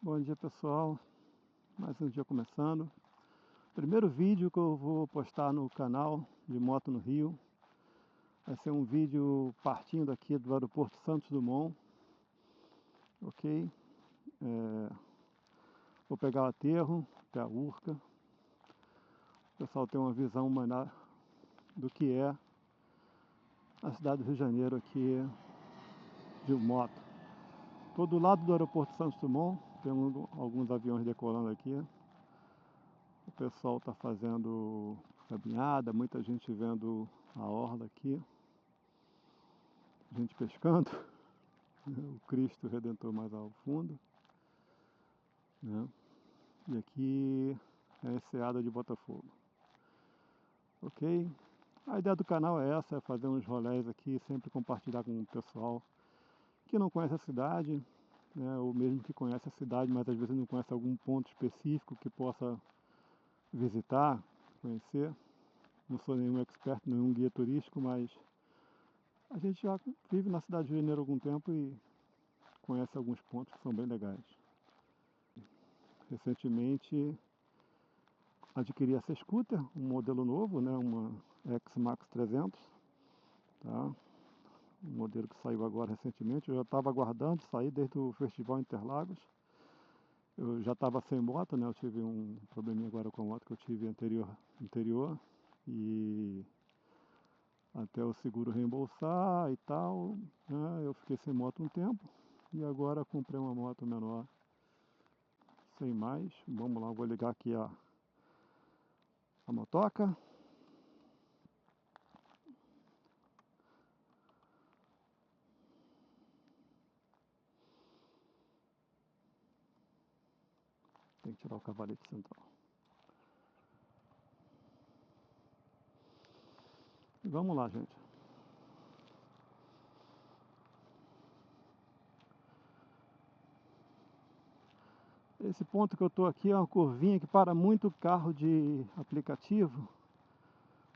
Bom dia, pessoal, mais um dia começando. Primeiro vídeo que eu vou postar no canal de Moto no Rio vai ser um vídeo partindo aqui do aeroporto Santos Dumont, ok? Vou pegar o aterro até a Urca, o pessoal tem uma visão melhor do que é a cidade do Rio de Janeiro aqui de moto. Estou do lado do aeroporto Santos Dumont, tem alguns aviões decolando aqui. O pessoal está fazendo caminhada, muita gente vendo a orla aqui, gente pescando, o Cristo Redentor mais ao fundo, né? E aqui é a Enseada de Botafogo, ok? A ideia do canal é essa, é fazer uns rolés aqui, sempre compartilhar com o pessoal que não conhece a cidade, né? Ou mesmo que conhece a cidade, mas às vezes não conhece algum ponto específico que possa visitar, conhecer. Não sou nenhum expert, nenhum guia turístico, mas a gente já vive na cidade de Rio de Janeiro há algum tempo e conhece alguns pontos que são bem legais. Recentemente adquiri essa scooter, um modelo novo, né, uma X-Max 300, tá? Um modelo que saiu agora recentemente. Eu já estava aguardando sair desde o Festival Interlagos. Eu já estava sem moto, né? Eu tive um probleminha agora com a moto que eu tive anterior e até o seguro reembolsar e tal, né? Eu fiquei sem moto um tempo e agora comprei uma moto menor. Sem mais, vamos lá, vou ligar aqui a motoca. Tem que tirar o cavalete central. E vamos lá, gente. Esse ponto que eu estou aqui é uma curvinha que para muito carro de aplicativo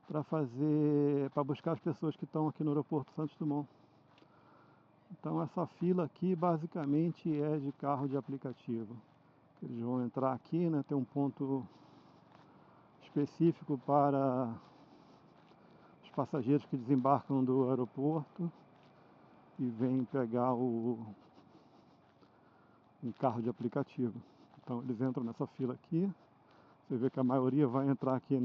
para buscar as pessoas que estão aqui no aeroporto Santos Dumont. Então essa fila aqui basicamente é de carro de aplicativo. Eles vão entrar aqui, né? Tem um ponto específico para os passageiros que desembarcam do aeroporto e vêm pegar um carro de aplicativo. Então eles entram nessa fila aqui. Você vê que a maioria vai entrar aqui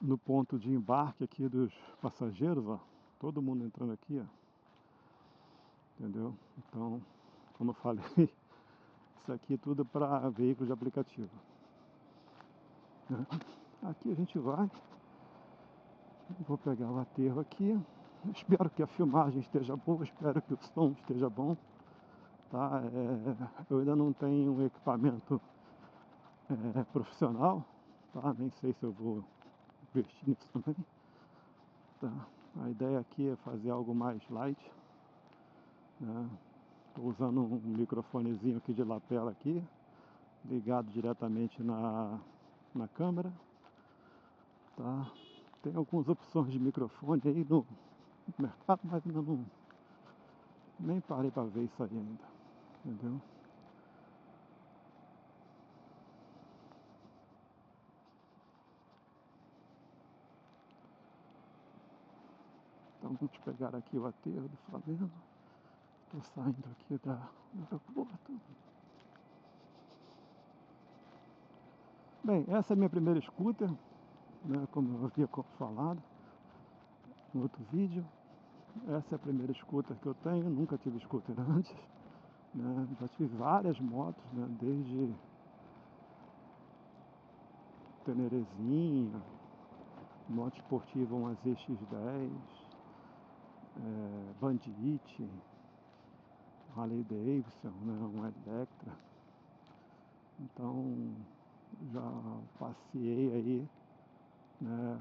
no ponto de embarque aqui dos passageiros, ó. Todo mundo entrando aqui, ó. Entendeu? Então, como eu falei, isso aqui é tudo para veículos de aplicativo. Aqui a gente vai. Vou pegar o aterro aqui. Espero que a filmagem esteja boa, espero que o som esteja bom. Tá? Eu ainda não tenho um equipamento profissional, tá? Nem sei se eu vou investir nisso também. Tá? A ideia aqui é fazer algo mais light, né? Estou usando um microfonezinho aqui de lapela aqui, ligado diretamente na câmera. Tá? Tem algumas opções de microfone aí no mercado, mas ainda não, nem parei para ver isso aí ainda, entendeu? Então vamos pegar aqui o aterro do Flamengo. Estou saindo aqui do aeroporto. Bem, essa é a minha primeira scooter, né, como eu havia falado no outro vídeo. Essa é a primeira scooter que eu tenho, nunca tive scooter antes, né? Já tive várias motos, né, desde Tenerezinha, moto esportiva, uma ZX10, Bandit, Harley Davidson, né, um Electra. Então já passei aí, né,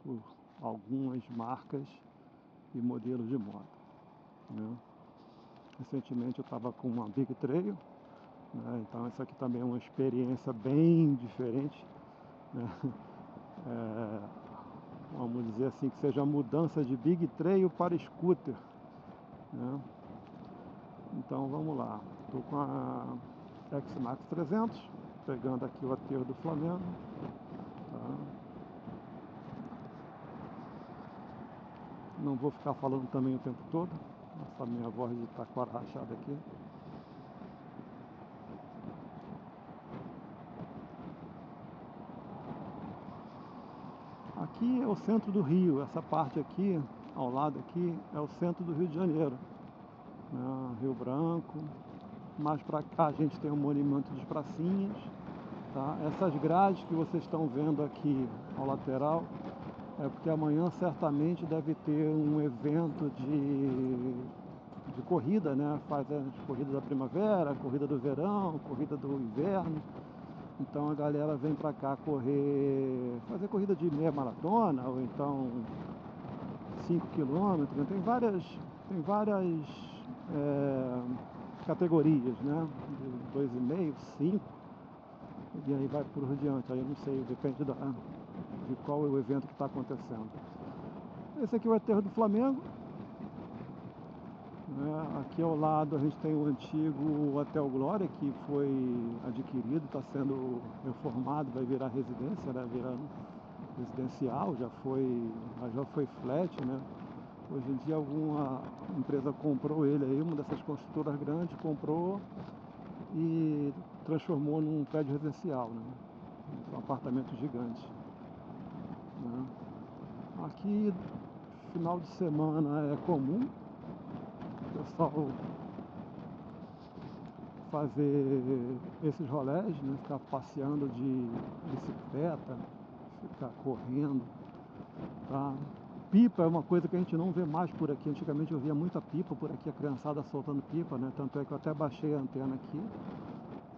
por algumas marcas e modelos de moto, né? Recentemente eu estava com uma Big Trail, né? Então essa aqui também é uma experiência bem diferente, né? Vamos dizer assim, que seja a mudança de Big Trail para scooter, né? Então vamos lá, estou com a X-Max 300, pegando aqui o aterro do Flamengo, tá? Não vou ficar falando também o tempo todo, essa minha voz de taquara rachada aqui. Aqui é o centro do Rio, essa parte aqui, ao lado aqui, é o centro do Rio de Janeiro, né? Rio Branco. Mais para cá a gente tem o Monumento dos Pracinhas, tá? Essas grades que vocês estão vendo aqui ao lateral é porque amanhã certamente deve ter um evento de corrida, né? Faz a corrida da primavera, a corrida do verão, a corrida do inverno. Então a galera vem pra cá fazer corrida de meia maratona, ou então 5 quilômetros, né? Tem várias categorias, né? De 2,5, 5, e aí vai por diante. Aí eu não sei, depende de qual é o evento que está acontecendo. Esse aqui é o aterro do Flamengo, né? Aqui ao lado a gente tem o antigo Hotel Glória, que foi adquirido, está sendo reformado, vai virar residência, né? Virando residencial, já foi flat, né? Hoje em dia alguma empresa comprou ele aí, uma dessas construtoras grandes comprou e transformou num prédio residencial, né? Um apartamento gigante, né? Aqui final de semana é comum o pessoal fazer esses rolés, né? Ficar passeando de bicicleta, ficar correndo, tá? Pipa é uma coisa que a gente não vê mais por aqui. Antigamente eu via muita pipa por aqui, a criançada soltando pipa, né? Tanto é que eu até baixei a antena aqui,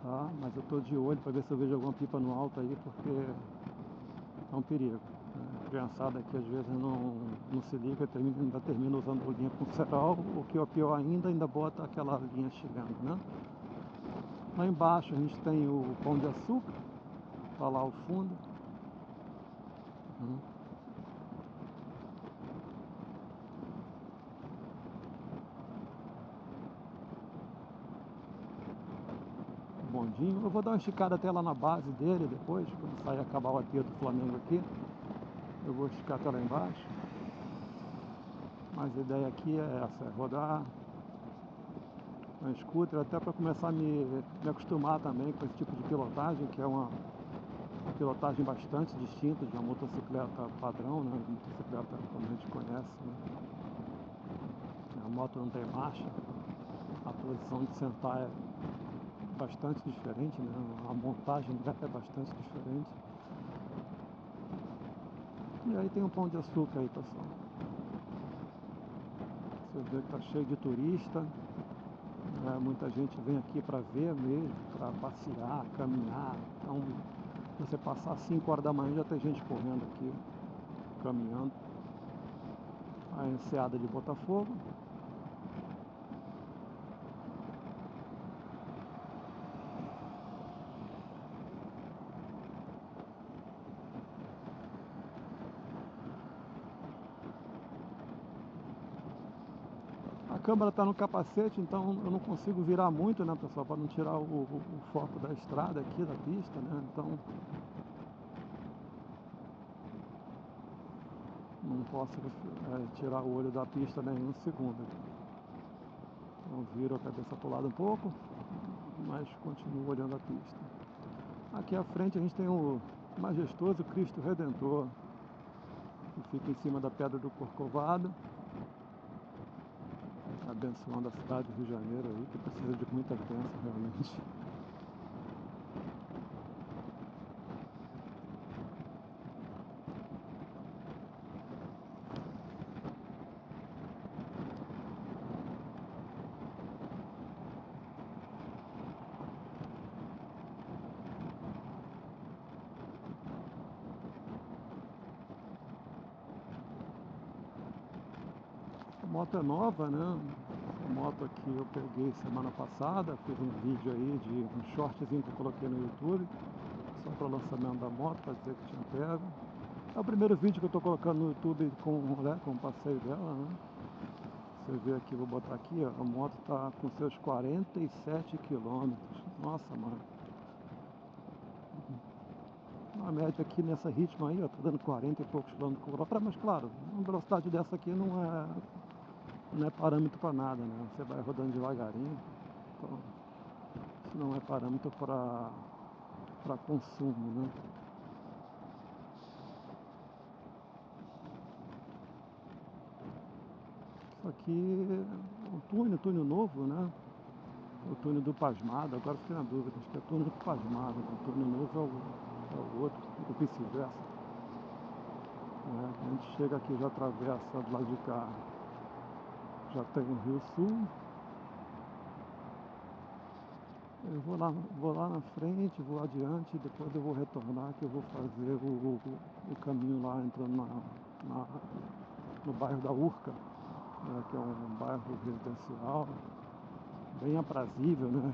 tá? Mas eu tô de olho para ver se eu vejo alguma pipa no alto aí, porque é um perigo, né? A criançada aqui às vezes não se liga, ainda termina usando linha com cerol, o que é pior ainda bota aquela linha chegando, né? Lá embaixo a gente tem o Pão de Açúcar, tá lá ao fundo, né? Bondinho. Eu vou dar uma esticada até lá na base dele depois, quando sair acabar o aterro do Flamengo aqui. Eu vou esticar até lá embaixo. Mas a ideia aqui é essa, é rodar uma scooter até para começar a me acostumar também com esse tipo de pilotagem, que é uma pilotagem bastante distinta de uma motocicleta padrão, né? Motocicleta como a gente conhece, né? A moto não tem marcha, a posição de sentar é bastante diferente, né? A montagem dela é bastante diferente. E aí tem um Pão de Açúcar aí, pessoal. Você vê que tá cheio de turista, né? Muita gente vem aqui para ver mesmo, para passear, caminhar. Então, se você passar 5 horas da manhã já tem gente correndo aqui, caminhando. A enseada de Botafogo. A câmera está no capacete, então eu não consigo virar muito, né, pessoal, para não tirar o foco da estrada aqui, da pista, né? Então não posso tirar o olho da pista nem um segundo. Então viro a cabeça para o lado um pouco, mas continuo olhando a pista. Aqui à frente a gente tem o majestoso Cristo Redentor, que fica em cima da Pedra do Corcovado, abençoando a cidade do Rio de Janeiro aí, que precisa de muita bênção realmente. A moto é nova, né? A moto aqui eu peguei semana passada, fiz um vídeo aí de um shortzinho que eu coloquei no YouTube, só para o lançamento da moto, para dizer que tinha pego. É o primeiro vídeo que eu estou colocando no YouTube com o passeio dela, né? Você vê aqui, vou botar aqui, ó, a moto está com seus 47 quilômetros. Nossa, mano. A média aqui nessa ritmo aí, ó, tá dando 40 e poucos quilômetros por hora, mas claro, uma velocidade dessa aqui não é parâmetro para nada, né? Você vai rodando devagarinho, então isso não é parâmetro para consumo, né? Isso aqui é um túnel novo, né? O túnel do Pasmado, agora fiquei na dúvida, acho que é túnel do Pasmado, né? O túnel novo é o outro, ou vice-versa. A gente chega aqui, já atravessa do lado de cá, já tem o Rio Sul. Eu vou lá na frente, vou adiante, depois eu vou retornar, que eu vou fazer o caminho lá, entrando no bairro da Urca, né, que é um bairro residencial, bem aprazível, né?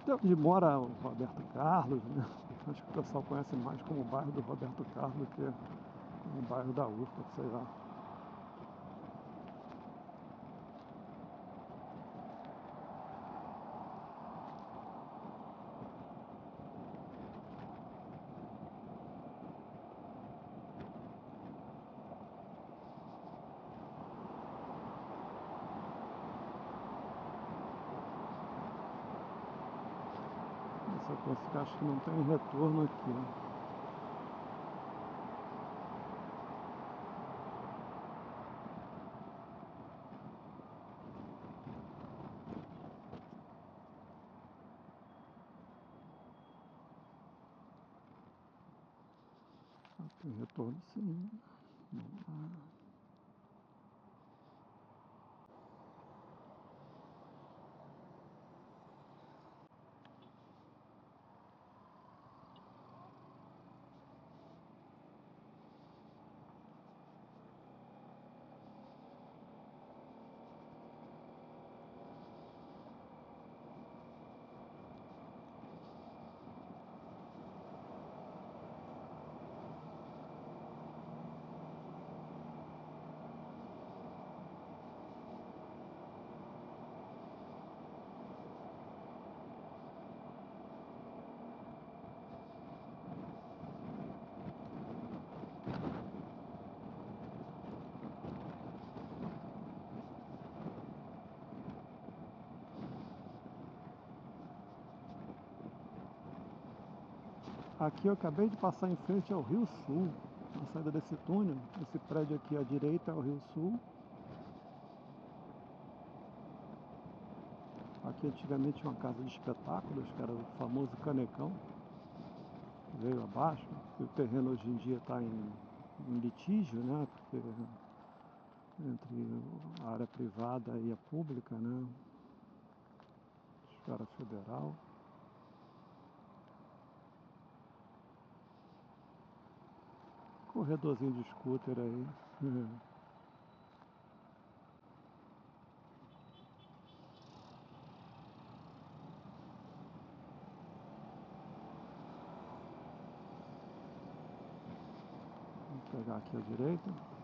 É onde mora o Roberto Carlos, né? Acho que o pessoal conhece mais como o bairro do Roberto Carlos do que o bairro da Urca, sei lá. Essa coisa que acho que não tem retorno aqui. Tem retorno sim. Vamos lá. Aqui eu acabei de passar em frente ao Rio Sul, na saída desse túnel. Esse prédio aqui à direita é o Rio Sul. Aqui antigamente tinha uma casa de espetáculos, que era o famoso Canecão. Veio abaixo, e o terreno hoje em dia está em litígio, né? Porque entre a área privada e a pública, né? Esfera federal. Corredorzinho de scooter aí. Vou pegar aqui à direita.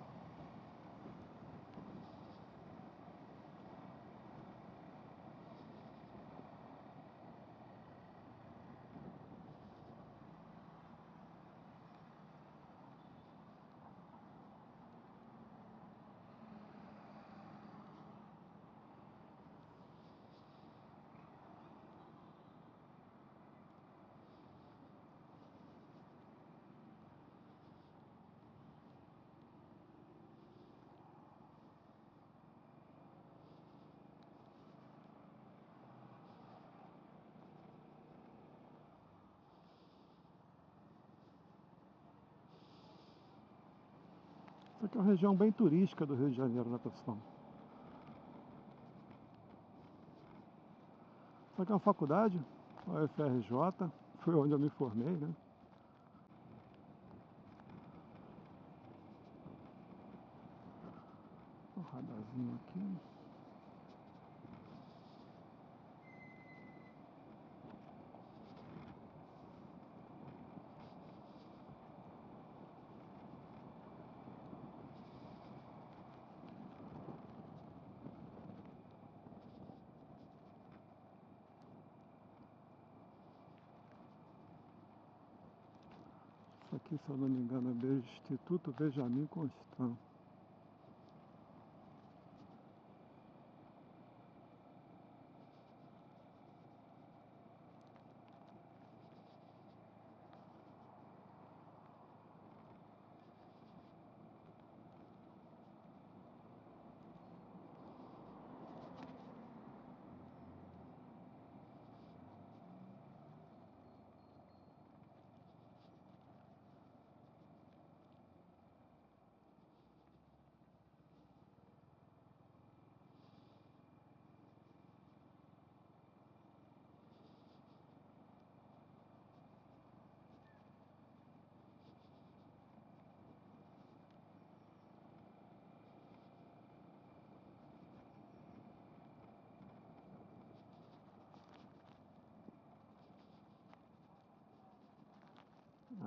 Isso aqui é uma região bem turística do Rio de Janeiro, né, pessoal? Isso aqui é uma faculdade, a UFRJ, foi onde eu me formei, né? Um radarzinho aqui. aqui, se eu não me engano, é Instituto Benjamin Constant.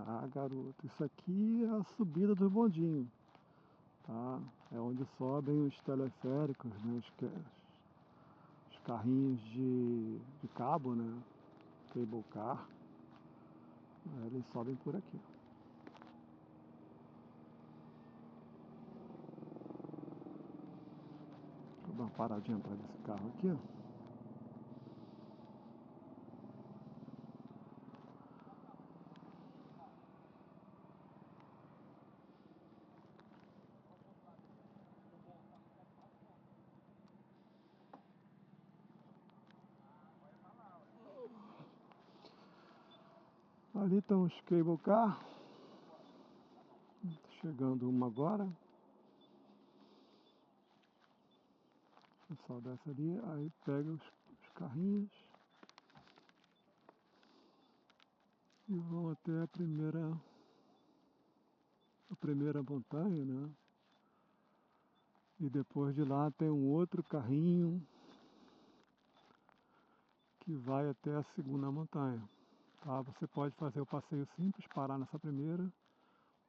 Ah, garoto, isso aqui é a subida do bondinho, tá? É onde sobem os teleféricos, né? Os carrinhos de cabo, né? Cable car. Eles sobem por aqui. Deixa eu dar uma paradinha atrás desse carro aqui. Ali estão os cable car. Chegando uma agora. O pessoal desce ali, aí pega os carrinhos e vão até a primeira montanha, né? E depois de lá tem um outro carrinho que vai até a segunda montanha. Tá? Você pode fazer o passeio simples, parar nessa primeira,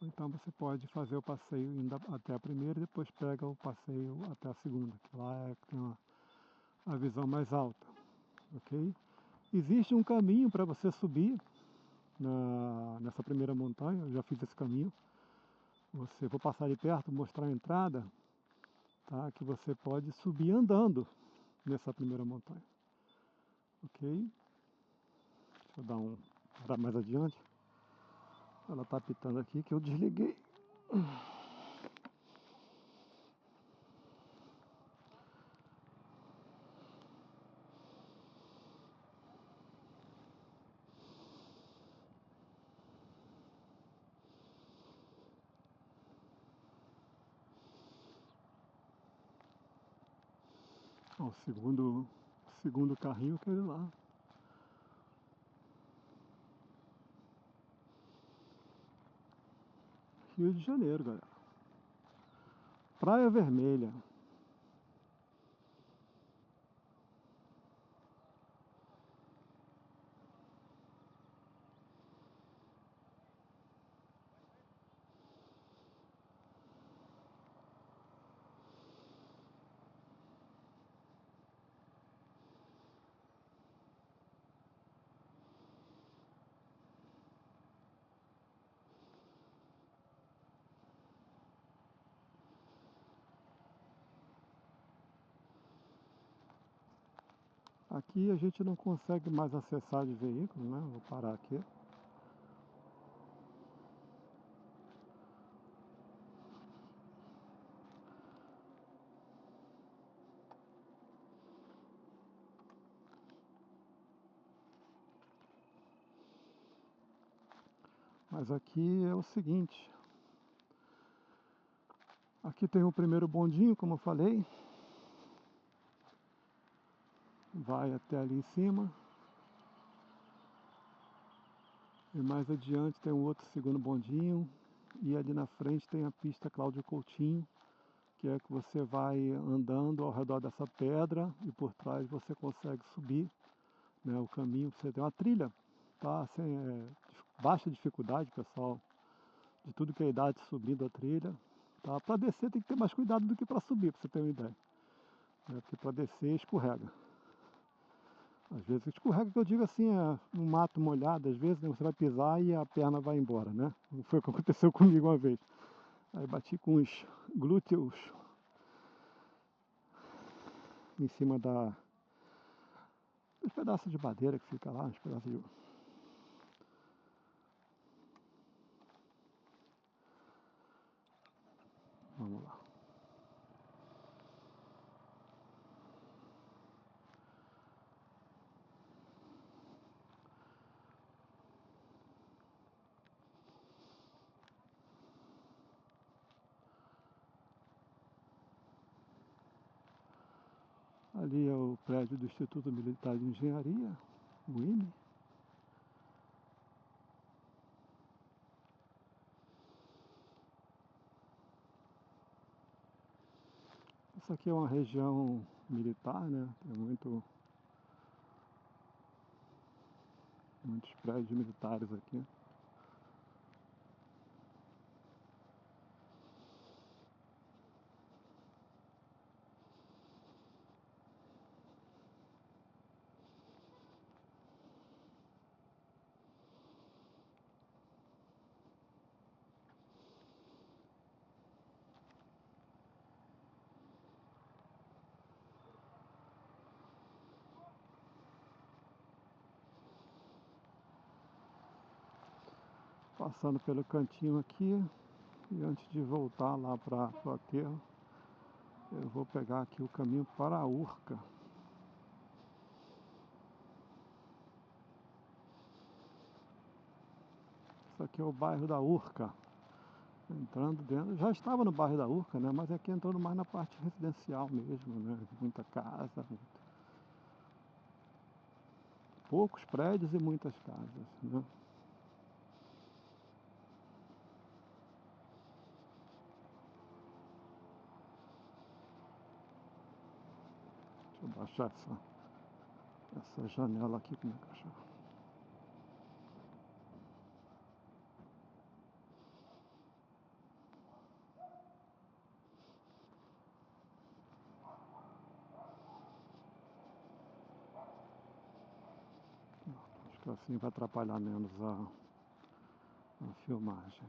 ou então você pode fazer o passeio indo até a primeira e depois pega o passeio até a segunda, que lá é que tem a visão mais alta, ok? Existe um caminho para você subir nessa primeira montanha, eu já fiz esse caminho. Vou passar ali perto, mostrar a entrada, tá? Que você pode subir andando nessa primeira montanha, ok? Deixa eu dar mais adiante. Ela está apitando aqui que eu desliguei. Ó, o segundo carrinho, aquele lá. Rio de Janeiro, galera. Praia Vermelha. Aqui a gente não consegue mais acessar de veículo, né? Vou parar aqui. Mas aqui é o seguinte. Aqui tem o primeiro bondinho, como eu falei. Vai até ali em cima. E mais adiante tem um outro segundo bondinho. E ali na frente tem a pista Cláudio Coutinho, que é que você vai andando ao redor dessa pedra e por trás você consegue subir, né, o caminho. Você tem uma trilha, tá? Assim, baixa dificuldade, pessoal, de tudo que é idade subindo a trilha. Tá? Para descer tem que ter mais cuidado do que para subir, para você ter uma ideia. Né? Porque para descer escorrega. Às vezes escorrega, que eu digo assim, é um mato molhado, às vezes, né, você vai pisar e a perna vai embora, né? Foi o que aconteceu comigo uma vez. Aí bati com os glúteos em cima dos pedaços de madeira que fica lá, uns pedaços de... Vamos lá. Ali é o prédio do Instituto Militar de Engenharia, o IME. Isso aqui é uma região militar, né? Tem muitos prédios militares aqui. Passando pelo cantinho aqui, e antes de voltar lá para o aterro, eu vou pegar aqui o caminho para a Urca. Isso aqui é o bairro da Urca. Entrando dentro, já estava no bairro da Urca, né? Mas aqui entrando mais na parte residencial mesmo, né? Muita casa, poucos prédios e muitas casas, né? Deixa eu baixar essa janela aqui, como é que eu chamo? Acho que assim vai atrapalhar menos a filmagem.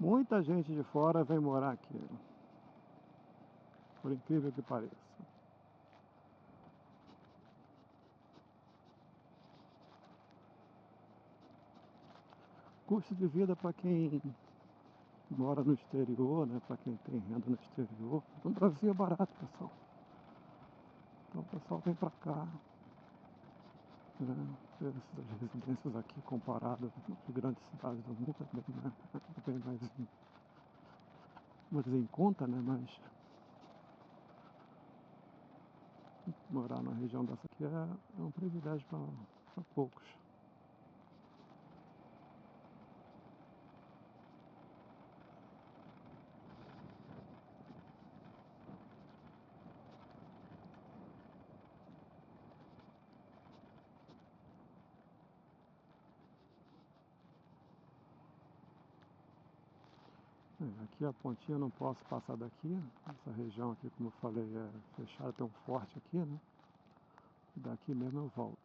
Muita gente de fora vem morar aqui, por incrível que pareça. Custo de vida para quem mora no exterior, né? Para quem tem renda no exterior. No Brasil é barato, pessoal. Então o pessoal vem para cá, né? Essas residências aqui comparadas com as grandes cidades do mundo é bem mais, vou dizer, em conta, né? Mas morar numa região dessa aqui é um privilégio para poucos. Aqui a pontinha eu não posso passar daqui. Essa região aqui, como eu falei, é fechada, tem um forte aqui, né? E daqui mesmo eu volto.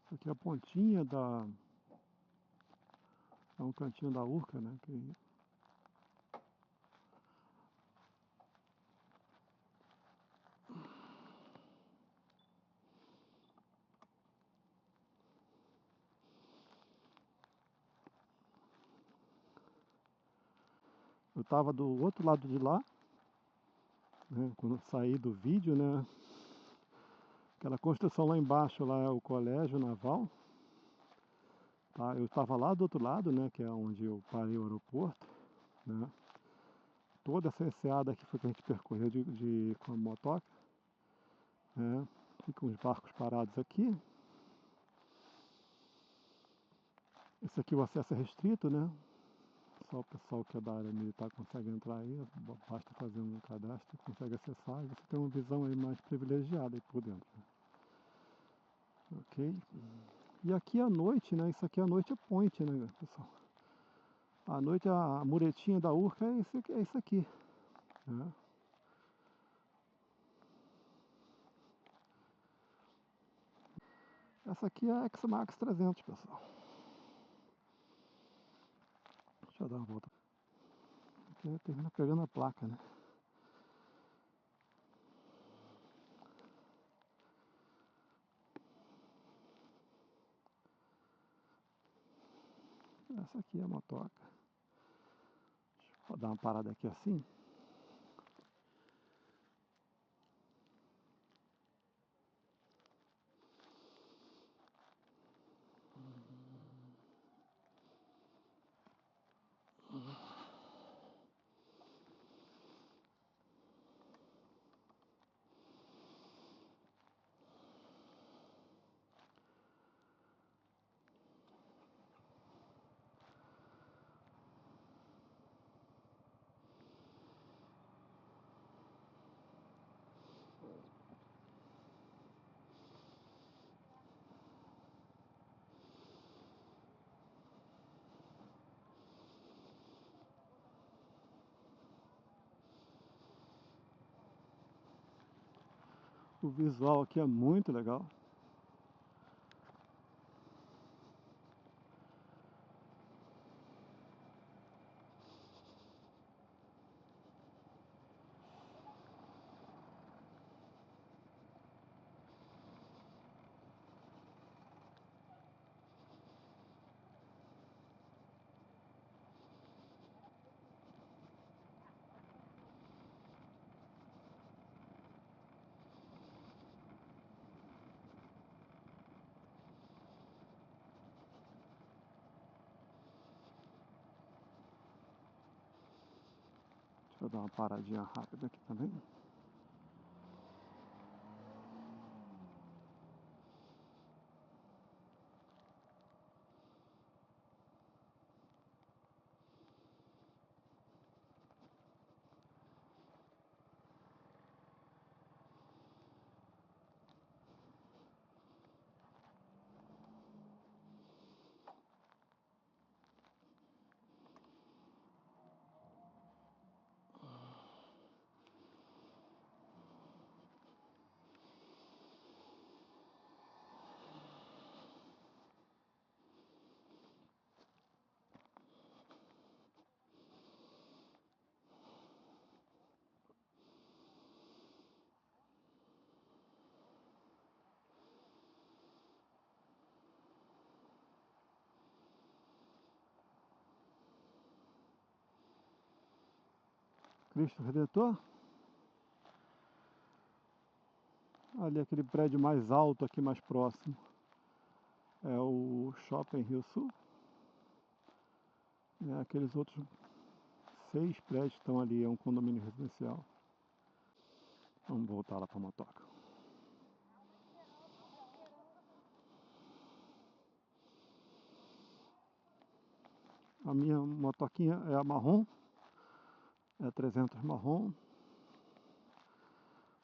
Isso aqui é a pontinha da... É um cantinho da Urca, né? Eu estava do outro lado de lá, né? Quando eu saí do vídeo, né? Aquela construção lá embaixo, lá é o Colégio Naval. Tá? Eu estava lá do outro lado, né? Que é onde eu parei o aeroporto, né? Toda essa enseada aqui foi que a gente percorreu com a motoca, né? Ficam os barcos parados aqui. Esse aqui o acesso é restrito, né? Só o pessoal que é da área militar consegue entrar aí, basta fazer um cadastro, consegue acessar e você tem uma visão aí mais privilegiada aí por dentro. Ok? E aqui à noite, né? Isso aqui à noite é point, né, pessoal? À noite a muretinha da Urca é isso aqui. Né? Essa aqui é a X-Max 300, pessoal. Deixa eu dar uma volta. Aqui termina pegando a placa, né? Essa aqui é a motoca. Vou dar uma parada aqui assim. O visual aqui é muito legal. Deixa eu dar uma paradinha rápida aqui também. Cristo Redentor. Ali aquele prédio mais alto aqui mais próximo. É o Shopping Rio Sul. Aqueles outros 6 prédios que estão ali, é um condomínio residencial. Vamos voltar lá para a motoca. A minha motoquinha é a marrom, é 300 marrom.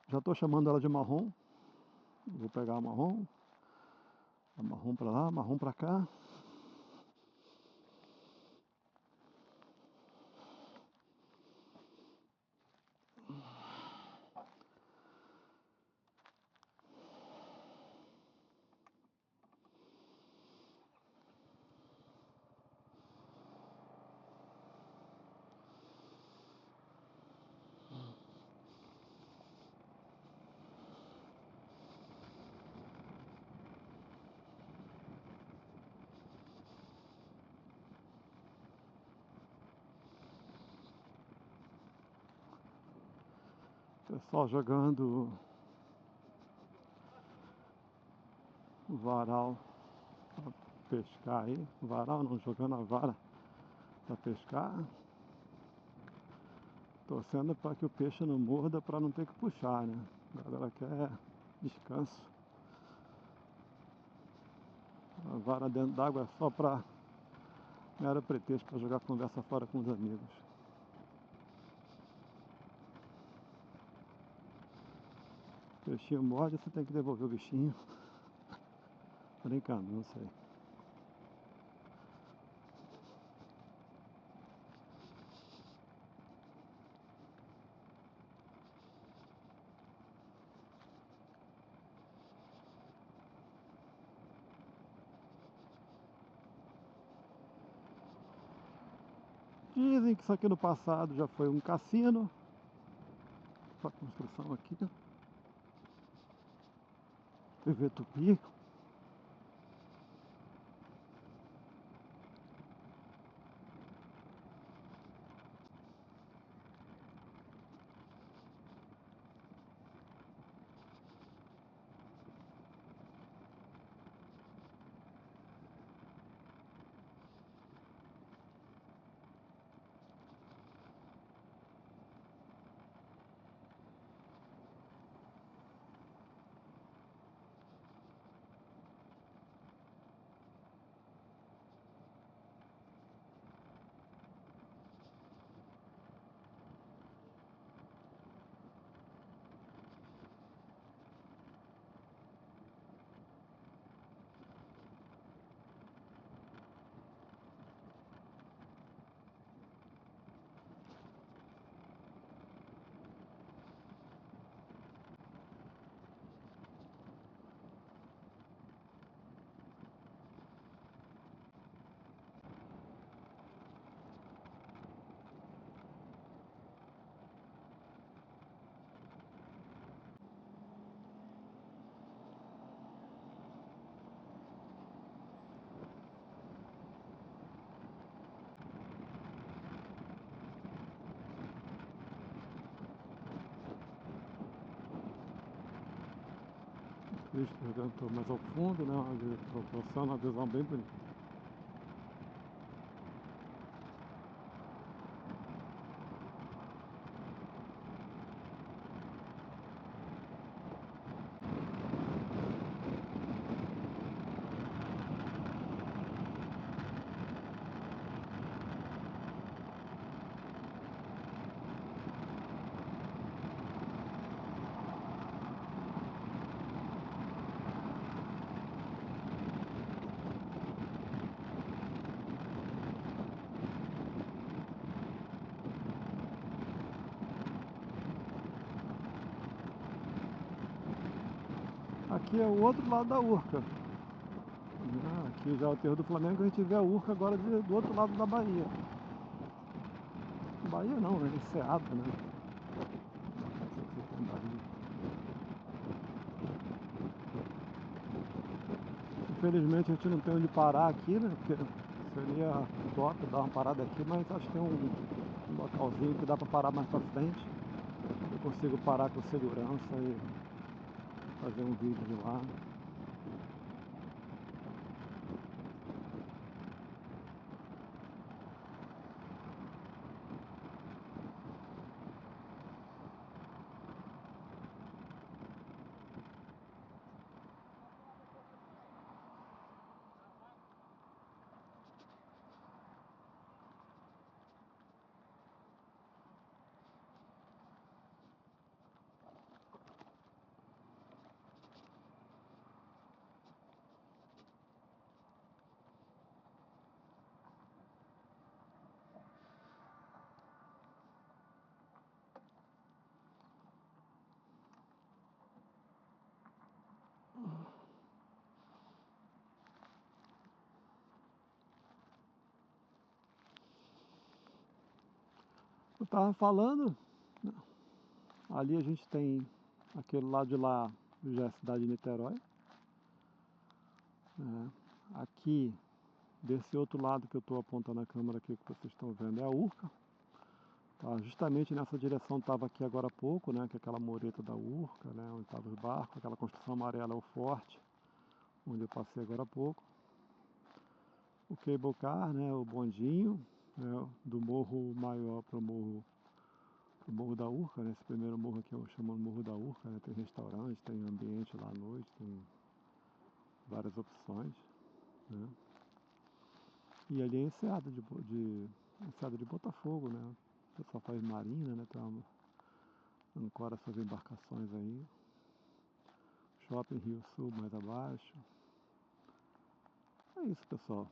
Já estou chamando ela de marrom. Vou pegar a marrom para lá, marrom para cá. Pessoal jogando varal para pescar aí. Varal não, jogando a vara para pescar. Torcendo para que o peixe não morda para não ter que puxar, né? A galera quer descanso. A vara dentro d'água é só para mero pretexto para jogar conversa fora com os amigos. O peixinho morde, você tem que devolver o bichinho. Brincando, não sei. Dizem que isso aqui no passado já foi um cassino. Essa construção aqui. TV Tupi. Cristo Redentor mais ao fundo, né? Proporciona uma visão bem bonita. Aqui é o outro lado da Urca. Aqui já é o Terro do Flamengo, a gente vê a Urca agora do outro lado da Bahia. Bahia não, né? Enseada, né? Não sei se tem Bahia. Infelizmente a gente não tem onde parar aqui, né? Porque seria top dar uma parada aqui, mas acho que tem um localzinho que dá pra parar mais pra frente. Eu consigo parar com segurança e fazer um vídeo de lá. Eu estava falando, ali a gente tem aquele lado de lá, já é a cidade de Niterói. Aqui, desse outro lado que eu estou apontando a câmera aqui, que vocês estão vendo, é a Urca. Tá, justamente nessa direção estava aqui agora há pouco, né, que é aquela mureta da Urca, né, onde estavam os barcos, aquela construção amarela é o forte, onde eu passei agora há pouco. O cable car, né, o bondinho, né, do morro maior para o morro da Urca, né, esse primeiro morro aqui eu chamo de Morro da Urca, né, tem restaurante, tem ambiente lá à noite, tem várias opções, né. E ali é a enseada enseada de Botafogo, né, o pessoal faz marina, né, tem uma ancora essas embarcações aí. Shopping Rio Sul mais abaixo. É isso, pessoal.